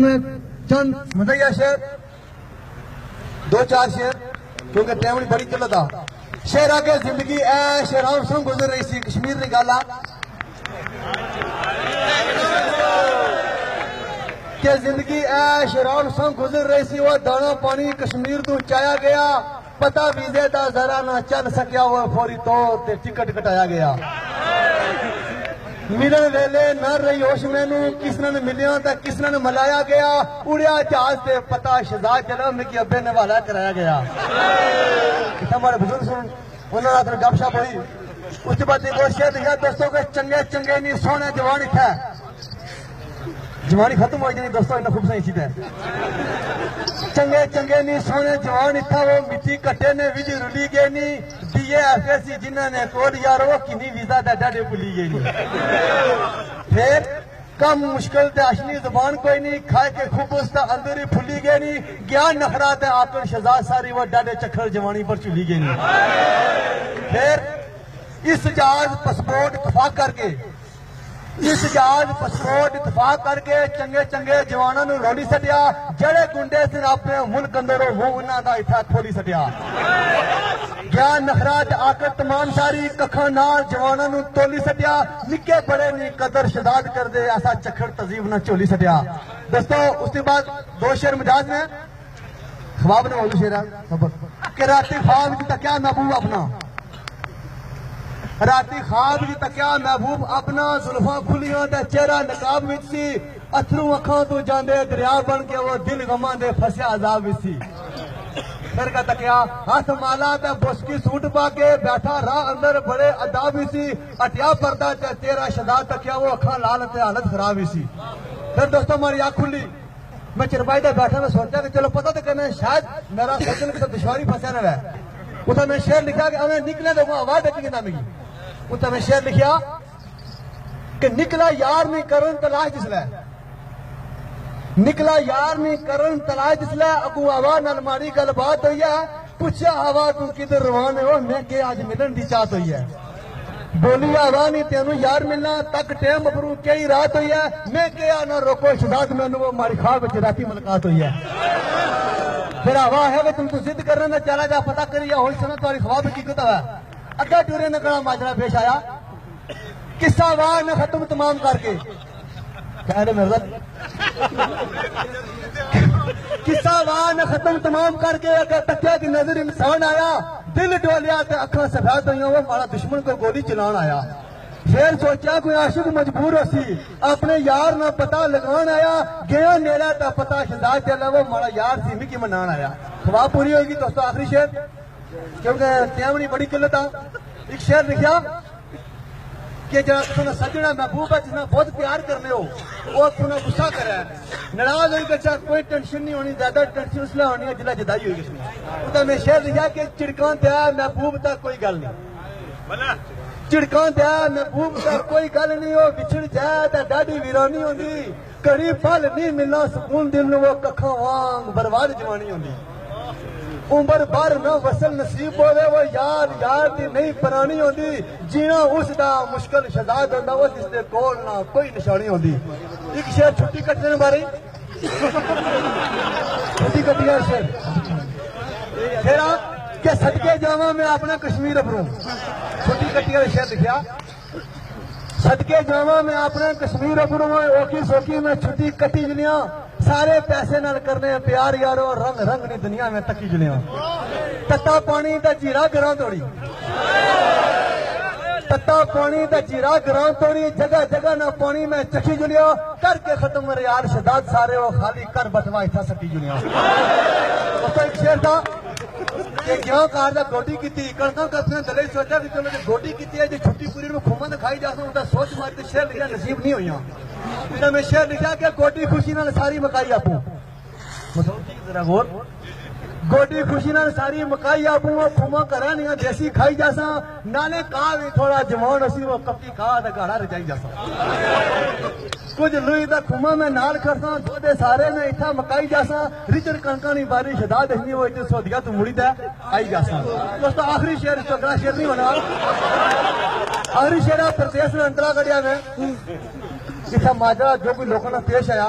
में चंद मदैया शेर, 2-4 शेर, क्योंकि टाइम बड़ी किल्लत आ। शेर आगे जिंदगी ऐश आराम से गुजर रही सी, कश्मीर की गल आ कि जिंदगी ऐश आराम से गुजर रही सी, वो दाना पानी कश्मीर तो चाया गया, पता वीजे का जरा ना चल सकिया, वो फौरी तौर पर टिकट कटाया गया। मिलन वेले न रही होश मैनू, किसने मिलिया तो किसने मलाया गया, उड़िया जहाज से पता शहजाद चला, मिकी अब्बे ने हवाला कराया गया। हमारे बुजुर्ग सुन उन्होंने गपशप हुई, उसके बाद एक और शेर लिखा दोस्तों के चंगे चंगे नहीं सोने जवान इतना जवानी खत्म हो जाए दोस्तों, इतना खूब सही चीज है। चंगे चंगे नहीं सोने जवान इतना, वो मिट्टी कट्टे ने विज रुली गए नहीं, दिए ऐसे जिन्होंने कोड यार वो किन्नी वीजा दा डाडे भुली गए नहीं। फिर कम मुश्किल ते अशनी जुबान कोई नहीं, खाए के खूब उसका अंदर ही फुली गए नहीं, ज्ञान नखरा ते आकर शहजाद सारी वो डाडे चक्कर जवानी पर चुली गई नहीं। फिर इस जहाज पासपोर्ट इतफाक करके, इस जहाज पासपोर्ट इतफाक करके चंगे चंगे जवानों ने रोली सटिया, जड़े गुंडे से अपने मुल्क अंदरों मुंह उन्हों का इतना खोली सटिया। ज्ञान नखराज आकर तमाम सारी कखा नाल जवानों ने तोली सटिया, निके बड़े नी कदर शदाद कर दे, ऐसा चखड़ तजीब न चोली सटिया। दोस्तों उसके बाद 2 शेर मिजाज में ख्वाब ने बोलू शेरा कि राती ख्वाब की तकिया महबूब अपना, राती ख्वाब की तकिया महबूब अपना, जुल्फा खुलियां ते चेहरा नकाब विच सी, अथरू अखां तो जांदे दरिया बन के, वो दिल गमां दे फसिया अजाब विच सी। फिर का तकिया हाथ माला ते बुस्की सूट पा के बैठा राह अंदर बड़े अदाब विच सी, अटिया पर्दा ते तेरा शदाद तकिया, वो अखां लाल ते हालत खराब विच सी। फिर दोस्तों हमारी आंख खुली, मैं चरपाई पे बैठा, मैं सोचा कि चलो पता तो करना है शायद मेरा सोचने की दुश्वारी फंसा न रहा। उतना मैं शेर लिखा कि हमें निकले तो आवाज देखी ना मिली, उतना मैं शेर लिखा कि निकला यार नहीं करन तलाश जिसलै, निकला यार नहीं करन तलाश जिसलै, अगू हवा नाल मारी गल बात हुई है, पुछया हवा तू किधर रवान हो, मैं के आज मिलन की चाहत हुई है, बोली हवा नहीं तेनू यार मिलना तक टेम बबरू कई रात हुई है, मैं क्या ना रोको शदाद मैनू वो मारी ख्वाब विच राती मुलाकात हुई है। फिर हवा है कि तुम तो जिद कर रहे चला जा पता करिए हो सुना तुम्हारी ख्वाब की कित है। अग्गा टूरे ने कड़ा माजरा पेश आया, किस्सा वाह न खत्म तमाम करके, कह रहे मेरे किस्सा वाह न खत्म तमाम करके, अगर तकिया की नजर इंसान आया, दिल डोलिया ते अखा सफेद हुई, वो मारा दुश्मन को गोली चलान आया। फिर सोचा कोई आशिक मजबूर हो सी, अपने यार ना पता लगान आया, गया नेड़ा ता पता शहजाद चला, वो मारा यार सी मिकी मनान आया। ख्वाब पूरी होगी दोस्तों, आखिरी शेर क्योंकि टाइम बड़ी किल्लत आ। एक शेर लिखा कि जरा सजना महबूब है जिन्हें बहुत प्यार करने हो, वो तुना गुस्सा करे, नाराज होगी बच्चा, कोई टेंशन नहीं होनी, ज्यादा टेंशन उसने होनी है जिला जुदाई होगी उसमें। तो मैं शेर लिखा कि चिड़कान दिया महबूब तक कोई गल नहीं, चिड़कान दिया महबूब तक कोई गल नहीं, हो बिछड़ जाए तो डाडी वीरानी होंगी, कड़ी फल नहीं मिलना सुकून दिल वो कखा वांग बर्बाद जवानी होंगी, उम्र भर न वसल नसीब होवे, वो यार यार दी नहीं पुरानी होंदी, जीना उसदा मुश्किल शहजाद होंदा, वो जिसदे कोल ना कोई निशानी होंदी। एक शेर छुट्टी कटने बारे छुट्टी कटी है शेर फिर के सदके जावा मैं अपना कश्मीर अबरू, छुट्टी कटी है शेर लिखा, सदके जावा मैं अपना कश्मीर अबरू, ओकी सोकी में छुट्टी कटी जलिया, सारे पैसे नाल करने प्यार यारो, रंग रंग नहीं दुनिया में तकी जुलिया, तत्ता पानी दा जीरा ग्रां तोड़ी, तत्ता पानी दा जीरा ग्रां तोड़ी, जगह जगह ना पानी में चखी जुलिया, करके खत्म रे यार शदाद सारे वो खाली कर बटवा इथा सटी जुलिया। तो एक शेर था कि क्यों कार दा गोटी की कणका कसने दले सोचा कि चलो गोटी की है, जो छुट्टी पूरी में घूमन खाई जाता उनका सोच मार के शेर लिखा नसीब नहीं हुई। तो मैं शेर लिखा कि गोटी खुशी नाल सारी मकाई आपू, जरा गौर, गोटी खुशी नाल सारी मकाई आपू, वो खुमा करा नहीं देसी खाई जासा, नाले कहा भी थोड़ा जवान असी वो कपी कहा गाड़ा रजाई जासा, कुछ लुई दा खुमा में नाल करसा, दो सारे में इतना मकाई जासा, रिचर कणका नहीं बारी शदा देखनी वो इतने सोदिया तू मुड़ी दा आई जासा। दोस्तों आखिरी शेर तो अगला शेर नहीं बना, आखिरी शेर प्रदेश में अंतरा कड़िया में इतना माजरा जो भी लोगों ने पेश आया,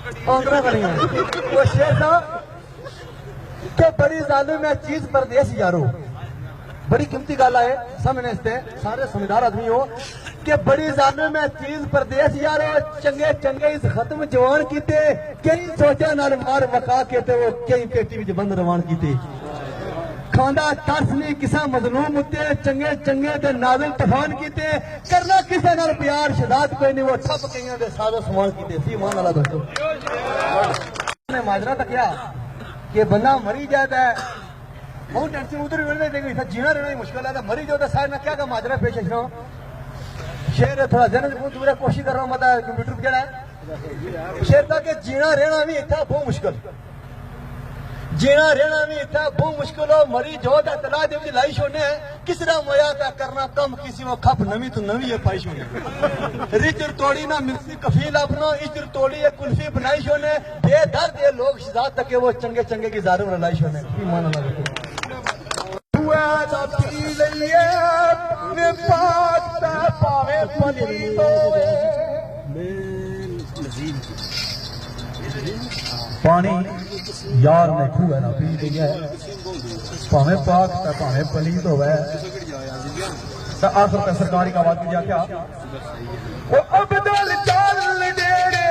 औंदरा बनिया वो शेर साहब के बड़ी जालिम है चीज परदेस यारो बड़ी कीमती गल है समझने इसते सारे समझदार आदमी हो कि बड़ी जालिम है चीज परदेस यारो चंगे चंगे इस खत्म जवान कीते कई सोचा नाल मार वका के ते वो कई पेटी विच बंद रवान कीते खांदा तरस नहीं किसा मजलूम उत्ते चंगे चंगे ते नाज़िल तूफान कीते करना किसे नाल प्यार शदात कोई नहीं वो ठप कईयां दे साजो समान कीते सी मान वाला दोस्तों ने माजरा तकिया कि बंदा मरी जाता है बहुत टेंशन उधर भी देखो इतना जीना रहना ही मुश्किल है तो मरी जाओ तो सारे ना क्या का माजरा पेश है शेर थोड़ा जन दूर कोशिश कर रहा हूँ मतलब कंप्यूटर पर जड़ा है शेर था कि जीना रहना भी इतना बहुत मुश्किल जीना रहना भी इतना बहुत मुश्किल हो मरी जो तला दे लाई छोड़ने किसरा मोया का करना कम किसी वो खप नवी तो नवी है पाई छोड़ने रिचर तोड़ी ना मिर्ची कफील अपना इचर तोड़ी है कुल्फी बनाई छोड़ने बेदर्द ये लोग शिजात तक वो चंगे चंगे की जारू लाई छोड़ने ईमान लगे पानी यार ने खूह ना पी लिया भावे पाक भावे पलीत हो आखिर सरकारी का आवाज की क्या वो अब्दुल चल डेरे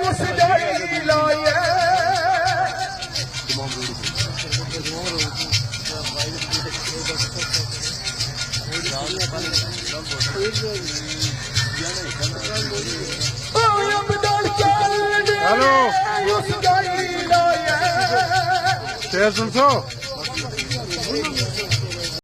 उस जाई लाए हेलो शेर सुन सो